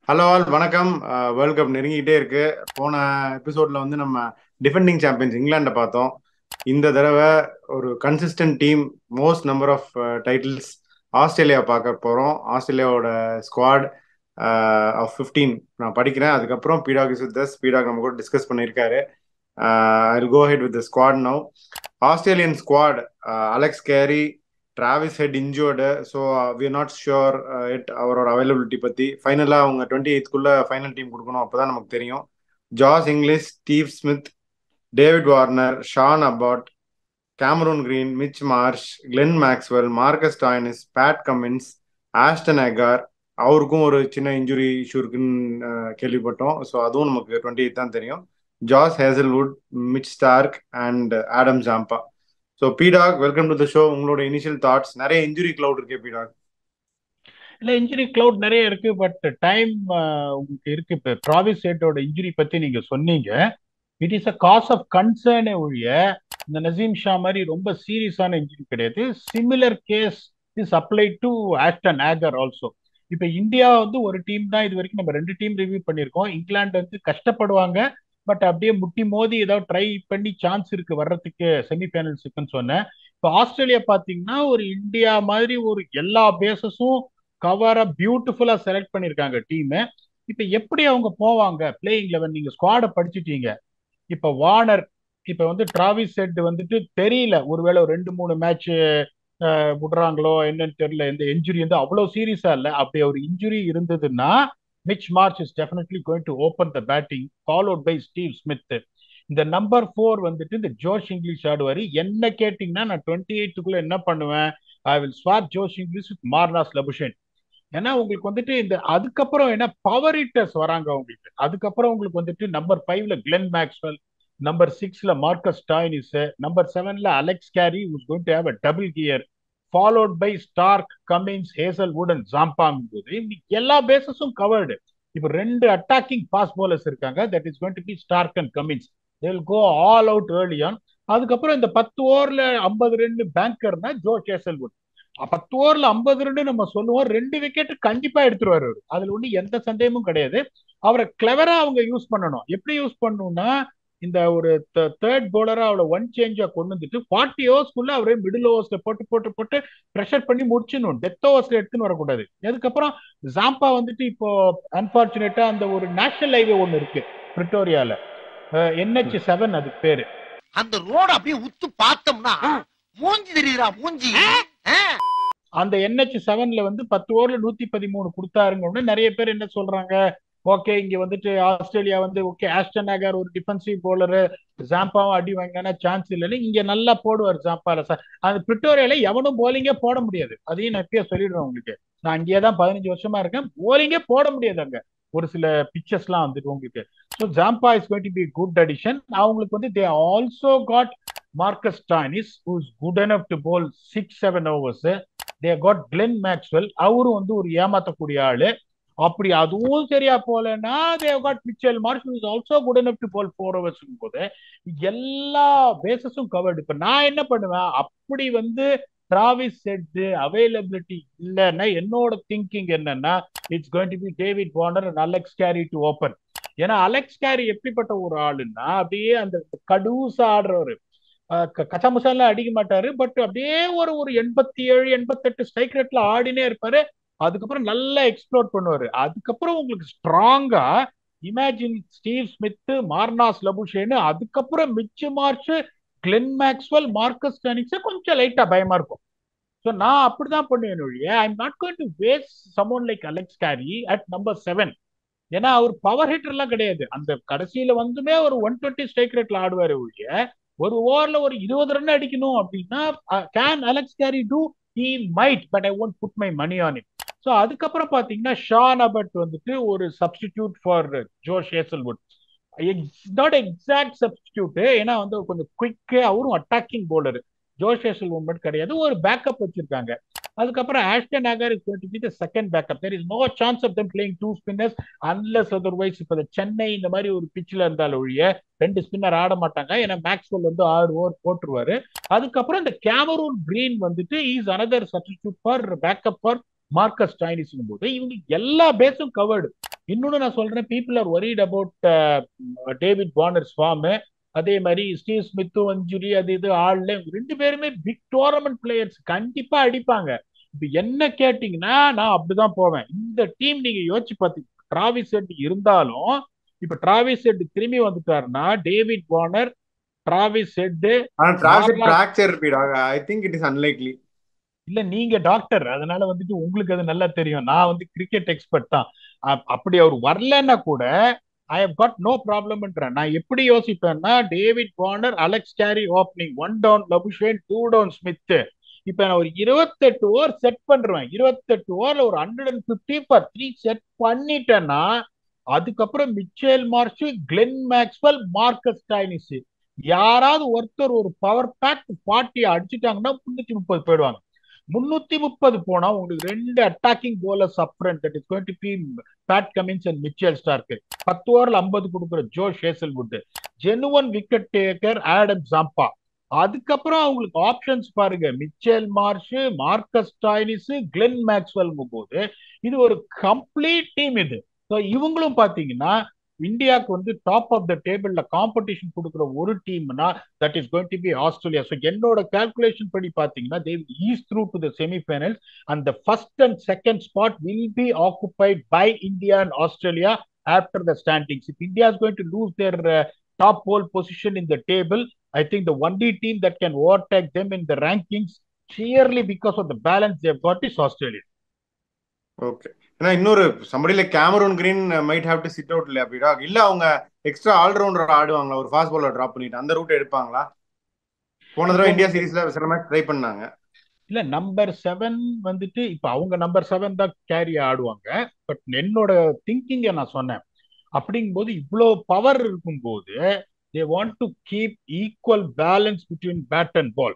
Hello all வணக்கம். World cup நெருங்கிக்கிட்டே இருக்கு. போன எபிசோட்ல வந்து நம்ம டிஃபெண்டிங் சாம்பியன்ஸ் இங்கிலாண்டை பார்த்தோம். இந்த தடவை ஒரு consistent team, most number of titles Australia பார்க்க போகிறோம். ஆஸ்திரேலியாவோட ஸ்குவாட் ஆஃப் 15 நான் படிக்கிறேன். அதுக்கப்புறம் பீடாக் இஸ் வித் தஸ். பீடாக் நம்ம கூட டிஸ்கஸ் பண்ணியிருக்காரு. I will go head with the squad now. Australian squad, Alex Carey, Travis Head injured. So we are not sure it அவரோட availability பற்றி. ஃபைனலாக அவங்க 28th ஃபைனல் டீம் கொடுக்கணும், அப்போ தான் நமக்கு தெரியும். Josh English, Steve Smith, David Warner, Sean Abbott, Cameron Green, Mitch Marsh, Glenn Maxwell, Marcus Stoinis, Pat Cummins, Ashton Agar. அவருக்கும் ஒரு சின்ன இன்ஜுரி இஷ்யூ இருக்குன்னு கேள்விப்பட்டோம். ஸோ அதுவும் நமக்கு 28 தான் தெரியும். Josh Hazlewood, Mitch Starc and Adam Zampa. So பீடாக், வெல்கம் டு த ஷோ. உங்களோட இனிஷியல் தாட்ஸ். நிறைய இன்ஜுரி கிளவுட் இருக்கே பீடாக். இல்ல, இன்ஜுரி கிளவுட் நிறைய இருக்கு. பட் டைம் உங்களுக்கு இருக்கு. இப்ப டிராவிஸ் ஹெட்டோட இன்ஜுரி பத்தி நீங்க சொன்னீங்க. It is a cause of கன்சர்னே ஒழிய இந்த நசீம் ஷா மாதிரி ரொம்ப சீரியஸான இன்ஜுரி கிடையாது. Similar case is apply to Ashton Agar also. இப்ப இந்தியா வந்து ஒரு டீம் தான் இது வரைக்கும், நம்ம 2 டீம் ரிவ்யூ பண்ணியிருக்கோம். இங்கிலாந்து வந்து கஷ்டப்படுவாங்க, பட் அப்படியே முட்டி மோதி ஏதாவது ட்ரை பண்ணி சான்ஸ் இருக்கு வர்றதுக்கு செமிஃபைனல்ஸுக்குன்னு சொன்னேன். இப்போ ஆஸ்திரேலியா பாத்தீங்கன்னா ஒரு இந்தியா மாதிரி ஒரு எல்லா பேசஸும் கவரா பியூட்டிஃபுல்லா செலக்ட் பண்ணிருக்காங்க டீம். இப்ப எப்படி அவங்க போவாங்க பிளேயிங் 11? நீங்க ஸ்குவாட படிச்சுட்டீங்க. இப்ப வார்னர், இப்ப வந்து டிராவிஸ் ஹெட் வந்துட்டு தெரியல, ஒருவேளை ஒரு 2-3 மேட்ச் விடுறாங்களோ என்னன்னு தெரியல. இந்த இன்ஜுரி வந்து அவ்வளவு சீரியஸா இல்ல. அப்படி ஒரு இன்ஜுரி இருந்ததுன்னா Mitch Marsh is definitely going to open the batting, followed by Steve Smith. இந்த நம்பர் 4 வந்துட்டு இந்த ஜோஷ் இங்கிலீஷ் ஆடுவாரு. என்ன கேட்டீங்கன்னா நான் 28th என்ன பண்ணுவேன், I will swap Josh Inglis with Marnus Labuschagne. ஏன்னா உங்களுக்கு வந்துட்டு இந்த அதுக்கப்புறம் என்ன பவர் ஹிட்டர்ஸ் வராங்க உங்களுக்கு. அதுக்கப்புறம் உங்களுக்கு வந்துட்டு நம்பர் 5ல கிளென் மேக்ஸ்வெல், நம்பர் 6ல மார்க்கஸ் டாய்னிஸ், நம்பர் 7ல Alex Carey who's going to have a double gear, followed by Starc, Cummins, Hazlewood and ஜாம்பாங். போது எல்லா பேசஸும் கவர்டு. இப்போ 2 அட்டாக்கிங் ஃபாஸ்ட் bowlers இருக்காங்க. That is going to be Starc and Cummins. They will go all out early on. அதுக்கப்புறம் இந்த 10 ஓவர்ல 50 run பேங்கர்னா ஜோஷ் Hazlewood. 10 ஓவர்ல 50 ரன் நம்ம சொல்லுவோம், 2 விக்கெட் கண்டிப்பா எடுத்துருவாரு அவரு. அதுல ஒண்ணு எந்த சந்தேகமும் கிடையாது. அவரை கிளவரா அவங்க யூஸ் பண்ணணும். எப்படி யூஸ் பண்ணணும்னா இந்த ஒரு தேர்ட் பவுலரா அவளை ஒன் சேஞ்சா கொண்டு வந்துட்டு 40 ஓவர்ஸ்க்குள்ள அவரே மிடில் ஓவர்ஸ்ல போட்டு போட்டு போட்டு ப்ரெஷர் பண்ணி முடிச்சிடணும். டெத் ஓவர்ஸ்ல எடுத்துன்னு வரக்கூடாது. அதுக்கப்புறம் ஜாம்பா வந்துட்டு இப்போ அன்பார்ச்சுனேட்டா அந்த ஒரு நேஷனல் ஹைவே ஒண்ணு இருக்கு பிரிட்டோரியால, NH7 அதுக்கு பேரு. அந்த ரோட அப்படியே உத்து பார்த்தோம்னா மூஞ்சி தெரியுதா மூஞ்சி. அந்த NH7ல வந்து 10 ஓவர்ல 113 கொடுத்தாருங்க. நிறைய பேர் என்ன சொல்றாங்க, ஓகே இங்க வந்துட்டு ஆஸ்திரேலியா வந்து ஓகே ஆஸ்டன் ஏகர் ஒரு டிஃபென்சிவ் போலரு, ஜாம்பாவும் அடி வாங்கினா சான்ஸ் இல்லைன்னு இங்க நல்லா போடுவார் ஜாம்பால. சார் அந்த பிரிட்டோரியால எவனும் போலிங்கே போட முடியாது. அதையும் நான் எப்பயே சொல்லிடுறேன் உங்களுக்கு. நான் இங்கே தான் 15 வருஷமா இருக்கேன். போலிங்கே போட முடியாது அங்க ஒரு சில பிக்சர்ஸ்லாம் வந்துட்டு உங்களுக்கு. So Zampa is going to be good addition. அவங்களுக்கு வந்து they also got Marcus Stoinis who is good enough to bowl 6-7 overs. They got Glenn Maxwell, அவரும் வந்து ஒரு ஏமாத்தக்கூடிய ஆளு. அப்படி அதுவும் சரியா போலன்னா they got Mitchell Marsh is also good enough to bowl 4 overs போது எல்லா பேசஸும் கவர்டு. இப்ப நான் என்ன பண்ணுவேன், அப்படி வந்து டிராவிஸ் ஹெட் அவைலபிலிட்டி இல்லைன்னா என்னோட திங்கிங் என்னன்னா it's going to be David Warner and Alex Carey to open. ஏன்னா அலெக்ஸ் கேரி எப்படிப்பட்ட ஒரு ஆளுன்னா அப்படியே அந்த கடூசா ஆடுறவரு, கச்சாமுசாலாம் அடிக்க மாட்டாரு. பட் அப்படியே ஒரு ஒரு 87 88 ஸ்ட்ரைக் ரேட்ல ஆடினே இருப்பாரு. அதுக்கப்புறம் நல்லா எக்ஸ்ப்ளோர் பண்ணுவாரு. அதுக்கப்புறம் உங்களுக்கு ஸ்ட்ராங்கா imagine Steve Smith, Marnus Labuschagne, அதுக்கப்புறம் Mitch Marsh, Glenn Maxwell, Marcus Stoinis கொஞ்சம் லைட்டா பயமா இருக்கும். ஸோ நான் அப்படிதான் பண்ணுவேன் ஒழிய I am not going to waste someone like Alex Carey at number 7. ஏன்னா அவர் பவர் ஹிட்டர் எல்லாம் கிடையாது. அந்த கடைசியில வந்துமே ஒரு 120 ஸ்ட்ரைக் ரேட்ல ஆடுவாரு ஒழிய ஒரு ஓவர்ல ஒரு 20 ரன் அடிக்கணும் அப்படின்னா can Alex Carey do? He might, but I won't put my money on it. So அதுக்கப்புறம் பாத்தீங்கன்னா ஷான் அபட் வந்துட்டு ஒரு substitute for Josh Hazlewood. Not exact substitute, ஏன்னா வந்து கொஞ்சம் குயிக்கு, அவரும் அட்டாக்கிங் போலரு. ஜோஷ் ஹேசல்வுட் மட்டும் கிடையாது, ஒரு பேக்கப் வச்சிருக்காங்க. அதுக்கப்புறம் Ashton Agar is going to be the second backup. There is no chance of them playing two spinners unless otherwise. இப்ப சென்னை இந்த மாதிரி ஒரு பிச்சில் இருந்தாலும் ஒழிய 2 ஸ்பின்னர் ஆட மாட்டாங்க. ஏன்னா மேக்ஸ்வெல் வந்து 6 ஓவர் போட்டுருவாரு. அதுக்கப்புறம் இந்த கேமரூன் கிரீன் வந்துட்டு is another substitute for backup for Marcus Stoinis போது இவங்க எல்லா பேஸும் கவர்டு. இன்னொன்னு நான் சொல்றேன், people are worried about David Warner's form. அதே மாதிரி ஸ்டீவ் ஸ்மித்தும் இன்ஜுரி அது இது ஆள்ல 2 பேருமே பிக் டோர்னமெண்ட் பிளேயர்ஸ், கண்டிப்பா அடிப்பாங்க. இப்ப என்ன கேட்டீங்கன்னா நான் அப்படிதான் போவேன். இந்த டீம் நீங்க யோசிச்சு பார்த்தீங்க, டிராவிஸ் ஹெட் இருந்தாலும் இப்ப டிராவிஸ் ஹெட் திரும்பி வந்துட்டாருன்னா டேவிட் வார்னர், டிராவிஸ் ஹெட், ஆனா டிராவிஸ் மார்லா. Fracture I think it is unlikely. இல்ல நீங்க டாக்டர், அதனால வந்துட்டு உங்களுக்கு அது நல்லா தெரியும். நான் வந்து கிரிக்கெட் எக்ஸ்பர்ட் தான். அப்படி அவர் வரலன்னா கூட ஐ ஹவ் காட் நோ ப்ராப்ளம்ன்றேன். நான் எப்படி யோசிப்பேன்னா David Warner, Alex Carey opening, 1 down Labuschagne, 2 down Smith. இப்ப நான் ஒரு 28 ஓவர் செட் பண்றேன். 28 ஓவர்ல ஒரு 150 for 3 செட் பண்ணிட்டேன்னா அதுக்கப்புறம் Mitchell Marsh, Glenn Maxwell, Marcus Stoinis யாராவது ஒருத்தர் ஒரு பவர் பேக் 40 அடிச்சுட்டாங்கன்னா 330 போயிடுவாங்க. 330 போனா உங்களுக்கு 2 attacking bowlers up front, that is going to be Pat Cummins and Mitchell Starc. 10 ஓவர்ல 50 கொடுக்குற Josh Hazlewood, genuine wicket taker Adam Zampa. அதுக்கப்புறம் அவங்களுக்கு ஆப்ஷன்ஸ் பாருங்க, Mitchell Marsh, Marcus Stoinis, Glenn Maxwell போது இது ஒரு கம்ப்ளீட் டீம் இது. இவங்களும் பாத்தீங்கன்னா இந்தியாவுக்கு வந்து டாப் ஆஃப் த டேபிள்ல காம்படிஷன் கொடுக்குற ஒரு டீம்னா that is going to be Australia. So என்னோட கால்குலேஷன் படி பாத்தீங்கன்னா they ease through to the semifinals and the first and second spot will be occupied by India and Australia after the standings. If India is going to lose their top pole position in the table, I think the only team that can overtake them in the rankings sheerly because of the balance they have got is Australia. Okay. ஏன்னா இன்னொரு சம்படியில Cameron Green might have to sit out இல்லையா அப்படிடா? இல்ல அவங்க extra allrounder ஆடுவாங்களா, ஒரு fast bowler drop பண்ணிட்டு அந்த ரூட் எடுப்பாங்களா? போன தடவை இந்தியா சீரீஸ்ல சில மேட்ச் ட்ரை பண்ணாங்க. இல்ல நம்பர் 7 வந்துட்டு இப்ப அவங்க நம்பர் 7 தான் கேரி ஆடுவாங்க. பட் என்னோட திங்கிங்க நான் சொன்னேன். அப்படிங்கும்போது இவ்வளோ பவர் இருக்கும்போது they want to keep equal balance between bat and ball.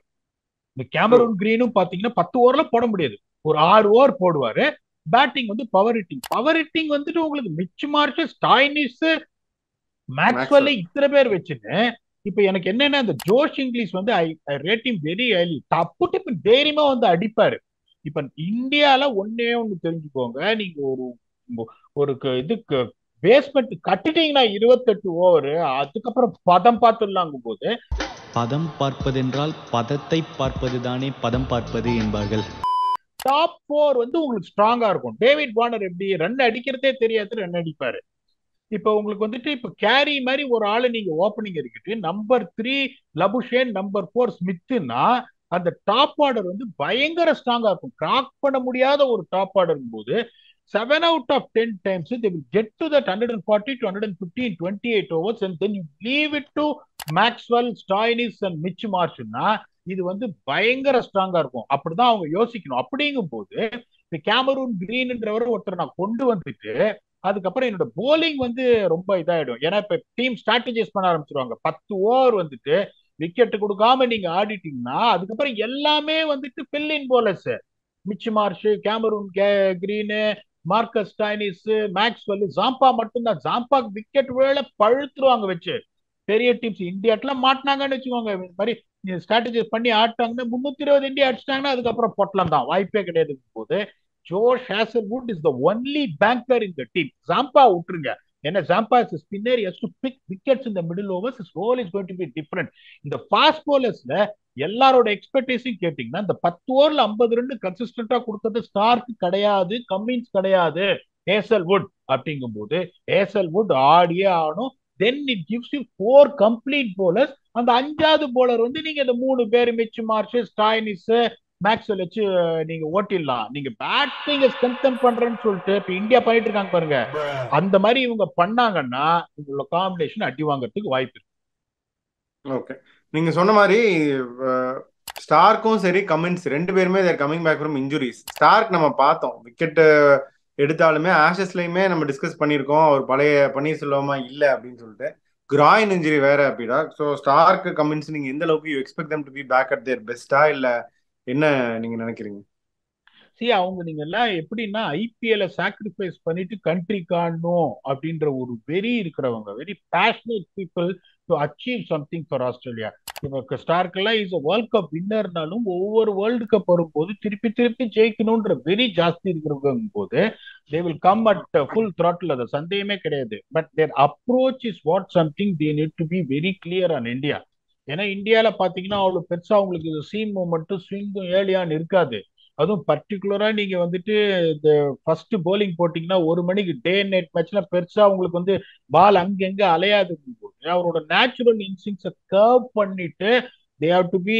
இந்த கேமரூன் கிரீனும் பாத்தீங்கன்னா 10 ஓவர்ல போட முடியாது, ஒரு 6 ஓவர் போடுவாரு. பேட்டிங் வந்து பவர் ஹிட்டிங் வந்துட்டு உங்களுக்கு மிச் மார்ஷ், ஸ்டாய்னிஸ், மேக்ஸ்வெல் இத்தனை பேர் வச்சுட்டு இப்ப எனக்கு என்னன்னா இந்த ஜோஷ் இங்கிலீஷ் வந்து ஐ ரேட் ஹிம் வெரி ஹைலி. தப்புட்டு இப்ப தைரியமா வந்து அடிப்பாரு. இப்ப இந்தியால ஒன்னே ஒண்ணு தெரிஞ்சுக்கோங்க, நீங்க ஒரு இதுக்கு பேஸ்மெண்ட் கட்டிட்டீங்கன்னா 28 ஓவர் அதுக்கப்புறம் பதம் பார்த்துடலாங்கும் போது, பதம் பார்ப்பதென்றால் பதத்தை பார்ப்பது தானே பதம் பார்ப்பது என்பார்கள். டாப் 4 வந்து உங்களுக்கு ஸ்ட்ராங்கா இருக்கும். டேவிட் வார்னர் எப்படி ரன் அடிக்கிறதே தெரியாது, ரன் அடிப்பாரு. இப்ப உங்களுக்கு வந்துட்டு இப்ப கேரி மாதிரி ஒரு ஆளு நீங்க ஓப்பனிங் இருக்கு, நம்பர் 3 லபுஷேன், நம்பர் 4 ஸ்மித்னா அந்த டாப் ஆர்டர் வந்து பயங்கர ஸ்ட்ராங்கா இருக்கும். கிராக் பண்ண முடியாத ஒரு டாப் ஆர்டர் போது 7 out of 10 times they will get to that 140 to 150 in 28 overs and then you leave it to Maxwell, Stoinis and Mitch Marshனா இது வந்து பயங்கர ஸ்ட்ராங்கா இருக்கும். அப்படிதான் அவங்க யோசிக்கணும். அப்படிங்கும் போது இந்த கேமரூன் கிரீன்ன்றவரை ஒருத்தர் நான் கொண்டு வந்துட்டு அதுக்கப்புறம் என்னோட போலிங் வந்து ரொம்ப இதாயிடும். ஏன்னா இப்ப டீம் ஸ்ட்ராட்டஜைஸ் பண்ண ஆரம்பிச்சிருவாங்க. 10 ஓவர் வந்துட்டு விக்கெட் கொடுக்காம நீங்க ஆடிட்டீங்கன்னா அதுக்கப்புறம் எல்லாமே வந்துட்டு fill in bowlers, Mitch Marsh, Cameron Green, Marcus Stoinis, Maxwell, Zampa மட்டும்தான். ஜாம்பா விக்கெட் வேலை பழுத்துருவாங்க வச்சு. பெரிய டீம்ஸ் இந்தியாட்டெல்லாம் மாட்டினாங்கன்னு வச்சுக்கோங்க, இந்த மாதிரி ஸ்ட்ராட்டஜைஸ் பண்ணி ஆட்டாங்கன்னா 320 இந்தியா அடிச்சிட்டாங்கன்னா அதுக்கப்புறம் பொட்டலம் தான், வாய்ப்பே கிடையாது. போது Josh Hazlewood is the only banger in the team. Zampa விட்டுருங்க, ஏன்னா Zampa is spinner, has to pick wickets in the middle overs, his role is going to be different. இந்த ஃபாஸ்ட் பவுலர்ஸ்ல எல்லாரோட எக்ஸ்பெக்டேஷன் கேட்டீங்கன்னா இந்த 10 ஓவர்ல 50 ரன் கன்சிஸ்டன்டா கொடுத்தது Stark கிடையாது, கம்மின்ஸ் கிடையாது, ஹேசல்வுட். அப்படிங்கும் போது ஹேசல்வுட் ஆடியே ஆகணும். Then it gives you 4 complete bowlers. அந்த 5வது போலர் வந்து நீங்க இந்த 3 பேர் மிச் மார்ஷ், ஸ்டாய்னிஸ், மேக்ஸ்வெல் வச்சு நீங்க ஓட்டிடலாம். நீங்க பேட்டிங் ஸ்ட்ரென்தன் பண்றேன்னு சொல்லிட்டு இப்ப இந்தியா பண்ணிட்டு இருக்காங்க பாருங்க, அந்த மாதிரி இவங்க பண்ணாங்கன்னா உங்களோட காம்பினேஷன் அடி வாங்கறதுக்கு வாய்ப்பு இருக்கு. ஓகே, நீங்க சொன்ன மாதிரி ஸ்டார்க்கும் சரி கமின்ஸ் 2 பேருமே they're coming back from injuries. Starc நம்ம பார்த்தோம் விக்கெட் எடுத்தாலுமே ஆஷஸ்லயுமே நம்ம டிஸ்கஸ் பண்ணியிருக்கோம், அவர் பழைய பன்னீர்செல்வமா இல்லை அப்படின்னு சொல்லிட்டு. கிராயின் இன்ஜுரி வேற அப்படிடா. ஸோ ஸ்டார்க் கமின்ஸ் நீங்க எந்த அளவுக்கு you expect them to be back at their பெஸ்டா, இல்ல என்ன நீங்க நினைக்கிறீங்க? அவங்க நீங்க எல்லாம் எப்படின்னா ஐபிஎல்ல சாக்ரிஃபைஸ் பண்ணிட்டு கண்ட்ரி காணணும் அப்படின்ற ஒரு வெறி இருக்கிறவங்க, very passionate people to achieve something for Australia. இப்போ ஸ்டார்க்கெல்லாம் இஸ் வேர்ல்ட் கப் வின்னர்னாலும் ஒவ்வொரு வேர்ல்டு கப் வரும்போது திருப்பி திருப்பி ஜெயிக்கணும்ன்ற வெரி ஜாஸ்தி இருக்கிறவங்க போது they will come at full throttle, அது சந்தேகமே கிடையாது. But there approach is what something they need to be very clear on India. ஏன்னா இந்தியால பாத்தீங்கன்னா அவ்வளவு பெருசா அவங்களுக்கு சீம் மூமெண்ட்டும் ஸ்விங்கும் ஏலியான்னு இருக்காது. அதுவும் பர்டிகுலரா நீங்க வந்துட்டு இந்த ஃபர்ஸ்ட் போலிங் போட்டீங்கன்னா 1 மணிக்கு டே அண்ட் நைட் மேட்ச்ல பெருசா உங்களுக்கு வந்து பால் அங்கங்க அலையாது போது அவரோட நேச்சுரல் இன்ஸ்டிங்ஸை கர்வ் பண்ணிட்டு they have to be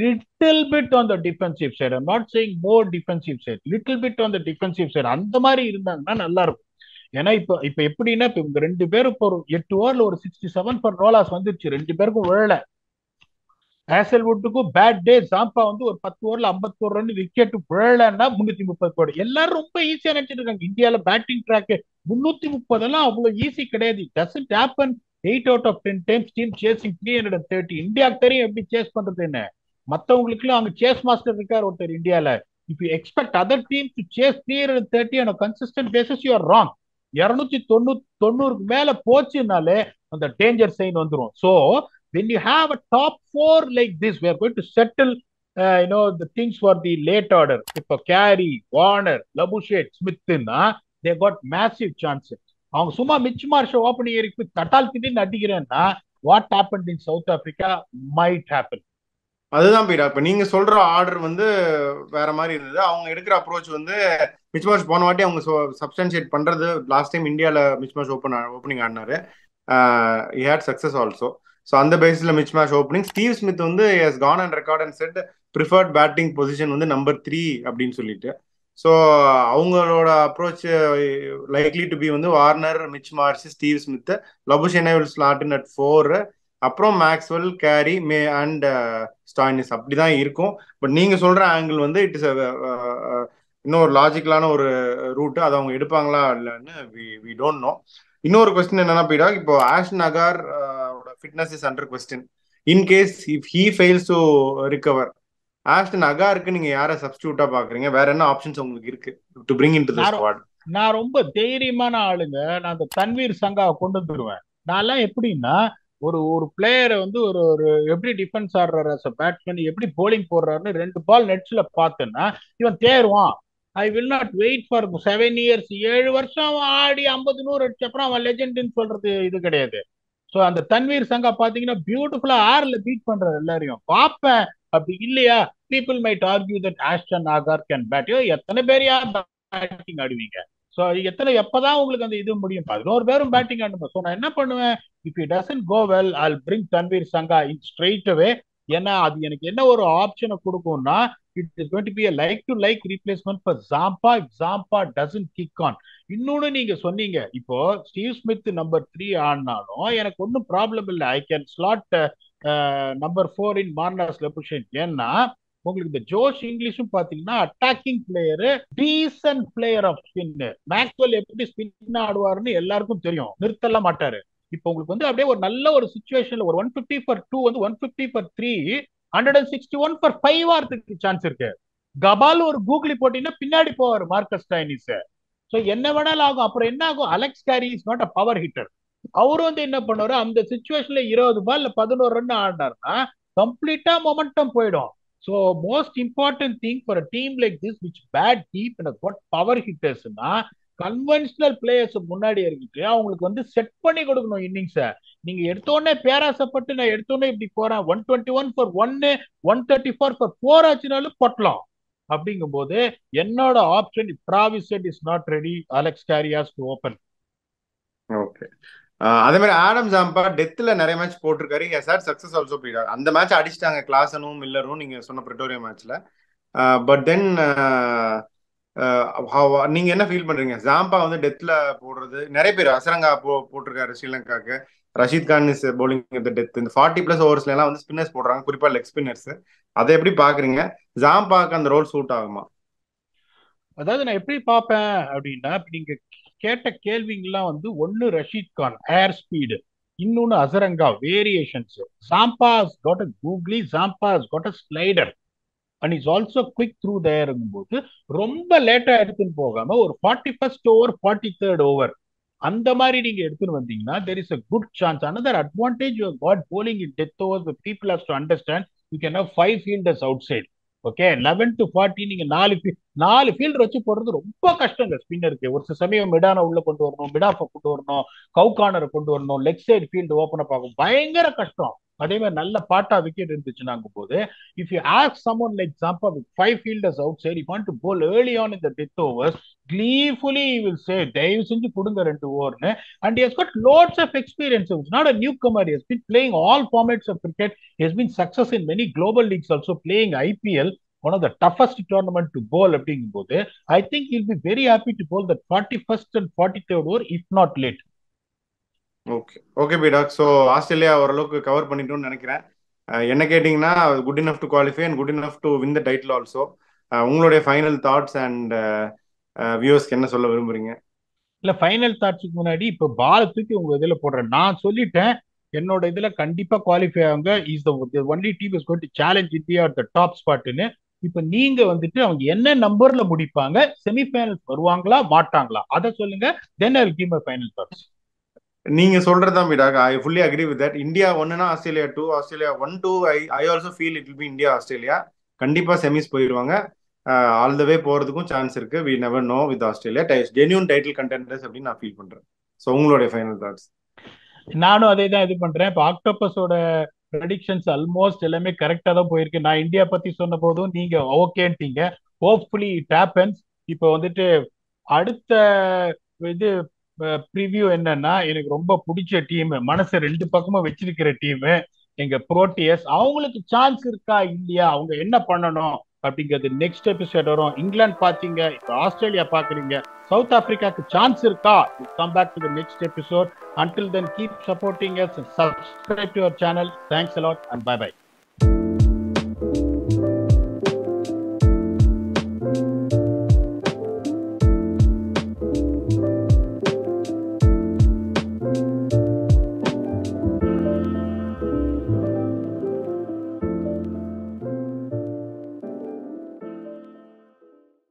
little bit on the defensive side. I'm not saying more defensive side, little bit on the defensive side. அந்த மாதிரி இருந்தாங்கன்னா நல்லா இருக்கும். ஏன்னா இப்ப இப்ப எப்படின்னா இப்ப இவங்க 2 பேரும் இப்போ ஒரு 8 ஓவர்ல ஒரு 67 ஃபார் ரோலாஸ் வந்துருச்சு, 2 பேருக்கும் விழல. ஹேசல்வுட்டுக்கும் பேட் டே. ஜாம்பா வந்து ஒரு 10 ஓவர்ல 51 ரன் விக்கெட் விழலன்னா 330 கோடி. எல்லாரும் ரொம்ப ஈஸியா நினைச்சிட்டு இருக்காங்க இந்தியால பேட்டிங் ட்ராக் 330 எல்லாம் அவ்வளவு ஈஸி கிடையாது. Doesn't happen 8 out of 10 times team chasing 330. இந்தியாவுக்கு தெரியும் எப்படி சேஸ் பண்றது என்ன. மத்தவங்களுக்குலாம் அங்க சேஸ் மாஸ்டர் இருக்கார் ஒருத்தர் இந்தியால. If you expect other team to chase 330 on a consistent basis, you are wrong. 290 மேல போச்சுனாலே அந்த டேஞ்சர் சைன் வந்துரும். So when you have a top 4 like this, we are going to settle the things for the late order. இப்போ Carey, Warner, Labuschagne, ஸ்மித்னா they got massive chances. அவங்க சும்மா மிச் Marsh opening இருக்கு தட்டால் திடீர்னு அடிக்கிறேன்னா what happened in South Africa might happen. அதுதான் பீடா. இப்ப நீங்க சொல்ற ஆர்டர் வந்து வேற மாதிரி இருந்தது. அவங்க எடுக்கிற அப்ரோச் வந்து மிச் மார்ஷ் போன வாட்டி அவங்க சப்ஸ்டான்ஷியேட் பண்றது. லாஸ்ட் டைம் இந்தியால மிச் மார்ஷ் ஓப்பனிங் ஆடினாரு. he had success also. So அந்த பேசிஸ்ல Mitch Marsh opening Steve Smith வந்து has gone and record and set preferred batting position வந்து நம்பர் 3 அப்படின்னு சொல்லிட்டு. ஸோ அவங்களோட அப்ரோச் லைக்லி டு பி வந்து Warner, Mitch Marsh, Steve Smith, லபுஷேனை வில் ஸ்லாட் இன் அட் 4, அப்புறம் Maxwell, Carey, may and Stoinis, அப்படிதான் இருக்கும். பட் நீங்க சொல்ற ஆங்கிள் வந்து இட் இஸ் இன்னும் ஒரு லாஜிக்கலான ஒரு ரூட். அதை அவங்க எடுப்பாங்களா இல்லைன்னு வி டோன்ட் நோ. இன்னொரு கொஸ்டின் என்னன்னா பீடா, இப்போ Ashton Agar fitness is under question. In case if he fails to recover, Ashton அகாருக்கு நீங்க யாரை சப்ஸ்டியூட்டா பாக்குறீங்க? வேற என்ன ஆப்ஷன்ஸ் உங்களுக்கு இருக்கு to bring into the squad? நான் ரொம்ப தைரியமான ஆளுங்க. நான் அந்த தன்வீர் சங்காவை கொண்டு வந்துருவேன். நான்லாம் எப்படின்னா ஒரு பிளேயரை வந்து ஒரு எப்படி டிஃபென்ஸ் ஆடுறாரு, பேட்ஸ்மேன் எப்படி போலிங் போடுறாருன்னு 2 பால் நெட்ஸ்ல பார்த்தேன்னா இவன் தேருவான். I will not wait for 7 years. 7 வருஷம் ஆடி 50-100 அடிச்ச அப்புறம் அவன் லெஜெண்ட்னு சொல்றது இது கிடையாது. ஸோ அந்த தன்வீர் சங்கா பாத்தீங்கன்னா பியூட்டிஃபுல்லா ஆர்ல பீட் பண்றாரு எல்லாரையும் பார்ப்பேன். அப்படி இல்லையா, people might argue that Ashton Hagar can bat. எத்தனை பேரையா பேட்டிங் ஆடுவீங்க? ஸோ எப்பதான் உங்களுக்கு அந்த இது முடியும்? 11 பேரும் பேட்டிங் ஆடுங்க. ஸோ நான் என்ன பண்ணுவேன், if it doesn't go well I'll bring Tanveer Sangha in straight away. ஏன்னா அது எனக்கு என்ன ஒரு ஆப்ஷனை கொடுக்கும்னா, it is going to be a like to like replacement for Zampa if Zampa doesn't kick on. இன்னொன்னு நீங்க சொன்னீங்க, இப்போ ஸ்டீவ் ஸ்மித் நம்பர் 3 ஆனாலும் எனக்கு ஒன்றும் ப்ராப்ளம் இல்லை. I can slot number 4 in Marnus Labuschagne. ஏன்னா உங்களுக்கு இந்த ஜோஷ் இங்கிலீஷும் பாத்தீங்கன்னா attacking player, decent player of spin. Maxwell எப்படி ஸ்பின் ஆடுவாருன்னு எல்லாருக்கும் தெரியும், நிறுத்தலாம் மாட்டாரு. இப்போ உங்களுக்கு வந்து அப்படியே ஒரு நல்ல ஒரு சிச்சுவேஷன்ல ஒரு 150 for 2 வந்து 150 for 3 161 for 5 ஆகிறதுக்கு சான்ஸ் இருக்கு. கபால் ஒரு கூகுளி போட்டீங்கன்னா பின்னாடி போவார் மார்க்கஸ் ஸ்டாய்னிஸ். ஸோ என்ன வேணாலும் ஆகும். அப்புறம் என்ன ஆகும், Alex Carey is not a power hitter. அவரு வந்து என்ன பண்ணுவாரு, அந்த சிச்சுவேஷன்ல 20 பால்ல 11 ரன் ஆடினாருன்னா கம்ப்ளீட்டா மொமெண்டம் போயிடும். So most important thing for a team like this which bat deep and got power ஹிட்டர்ஸ்னா கன்வென்ஷனல் பிளேயர்ஸ் முன்னாடி இறங்கிட்டு அவங்களுக்கு வந்து செட் பண்ணி கொடுக்கணும் இன்னிங்ஸை. நீங்க எடுத்தோடனே பேராசப்பட்டு நான் எடுத்தோடனே இப்படி போறேன் 121 for 1 134 for 4 ஆச்சுனாலும் பொட்டலாம். அப்படிங்கும் போது என்னோட option Travis Head is not ready, Alex Carey has to open. Okay. அதே மாதிரி ஆடம் ஜாம்பா டெத்ல நிறைய மேட்ச் போட்டிருக்காரு. Has had success also. அந்த மேட்ச் அடிச்சிட்டாங்க கிளாசனும் மில்லரும் நீங்க சொன்ன பிரிட்டோரியா மேட்ச்ல. பட் தென் நீங்க என்ன ஃபீல் பண்றீங்க? ஜாம்பா வந்து டெத்ல போடுறது, நிறைய பேர் அசரங்கா போட்டிருக்காரு ஸ்ரீலங்காக்கு, Rashid Khan is bowling death. இந்த 40+ ஓவர்ஸ்ல எல்லாம் வந்து ஸ்பின்னர்ஸ் போடுறாங்க, குறிப்பா லெக் ஸ்பின்னர்ஸ். அதை எப்படி பாக்குறீங்க? ஜாம்பாக்கு அந்த ரோல் சூட் ஆகுமா? அதாவது நான் எப்படி பார்ப்பேன் அப்படின்னா, நீங்க கேட்ட கேள்விங்கெல்லாம் வந்து ஒன்னு ரஷீத் கான் ஏர் ஸ்பீடு, இன்னொன்னு Hasaranga variations. Zampa got a googly, Zampa got a slider. And is also quick through தேருங்கும்போது ரொம்ப லேட்டா எடுத்துன்னு போகாம ஒரு 41st ஓவர் 43rd ஓவர் அந்த மாதிரி நீங்க எடுத்துன்னு வந்தீங்கன்னா there is a good chance. Another advantage you have got bowling in death overs, the people have to understand you can have 5 fielders outside. Okay 11 to 40 நீங்க நாலு ஃபீல்டர் வச்சு போடுறது ரொம்ப கஷ்டங்க ஸ்பின்னருக்கு. ஒரு சமயம் மிடான உள்ள கொண்டு வரணும், மிடாஃப கொண்டு வரணும், கவுகானரை கொண்டு வரணும், லெக் சைடு ஃபீல்டு ஓப்பன் பார்க்கும், பயங்கர கஷ்டம். அதே மாதிரி நல்ல பாட்டா விக்கெட் இருந்துச்சுன்னாங்கும் போது if you ask someone like Zampa with 5 fielders outside, if you want to bowl early on in the death overs, gleefully he will say தயவு செஞ்சு கொடுங்க 2 ஓவர்னு. And he has got loads of experience. It's not a newcomer. He has been playing all formats of cricket. He has been success in many global leagues also, playing IPL, one of the toughest tournament to bowl அப்படிங்கும்போது I think he'll be very happy to bowl that 41st and 43rd over if not late. Okay பீடாக். So Australia ஓரளவுக்கு cover பண்ணிட்டோம்னு நினைக்கிறேன். என்ன கேட்டிங்கன்னா good enough to qualify and good enough to win the title also. உங்களுடைய final thoughts and வியூவர்ஸ்க்கு என்ன சொல்ல விரும்புறீங்க? இல்ல ஃபைனல் தாட்ஸுக்கு முன்னாடி இப்போ பால் தூக்கி உங்க இதுல போடுறேன். நான் சொல்லிட்டேன் என்னோட இதுல கண்டிப்பா குவாலிஃபை ஆகுங்க. Is the only team is going to challenge India at the top ஸ்பாட்னு. இப்ப நீங்க வந்துட்டு அவங்க என்ன நம்பர்ல முடிப்பாங்க, செமிஃபைனல்ஸ் வருவாங்களா மாட்டாங்களா அதை சொல்லுங்க. Then I will give my final thoughts. நீங்க சொல்றதுதான் பீடாக். I fully agree with that. India 1னா Australia 2, Australia 1-2. I also feel it will be India Australia. கண்டிப்பா செமிஸ் போயிடுவாங்க. ஆல் த வே போறதுக்கும் சான்ஸ் இருக்கு. We never know with Australia. Genuine title contenders அப்படின்னு நான் ஃபீல் பண்றேன். ஸோ உங்களுடைய final thoughts? நானும் அதே தான் இது பண்றேன். இப்போ ஆக்டோபஸோட ப்ரெடிக்ஷன்ஸ் ஆல்மோஸ்ட் எல்லாமே கரெக்டா தான் போயிருக்கு. நான் இந்தியா பத்தி சொன்ன போதும் நீங்க ஓகேன்ட்டீங்க. Hopefully it happens. இப்போ வந்துட்டு அடுத்த இது ப்ரிவியூ என்னன்னா, எனக்கு ரொம்ப பிடிச்ச டீம், மனசு 2 பக்கமும் வச்சிருக்கிற டீம் எங்க புரோட்டியஸ். அவங்களுக்கு சான்ஸ் இருக்கா இல்லையா, அவங்க என்ன பண்ணணும் அப்படிங்கிறது நெக்ஸ்ட் எபிசோட் வரும். இங்கிலாந்து பாத்தீங்க, இப்போ ஆஸ்திரேலியா பாக்குறீங்க, சவுத் ஆப்பிரிக்காக்கு சான்ஸ் இருக்கா? Come back to the next episode. Until then, keep supporting us and subscribe to our channel. Thanks a lot and bye bye.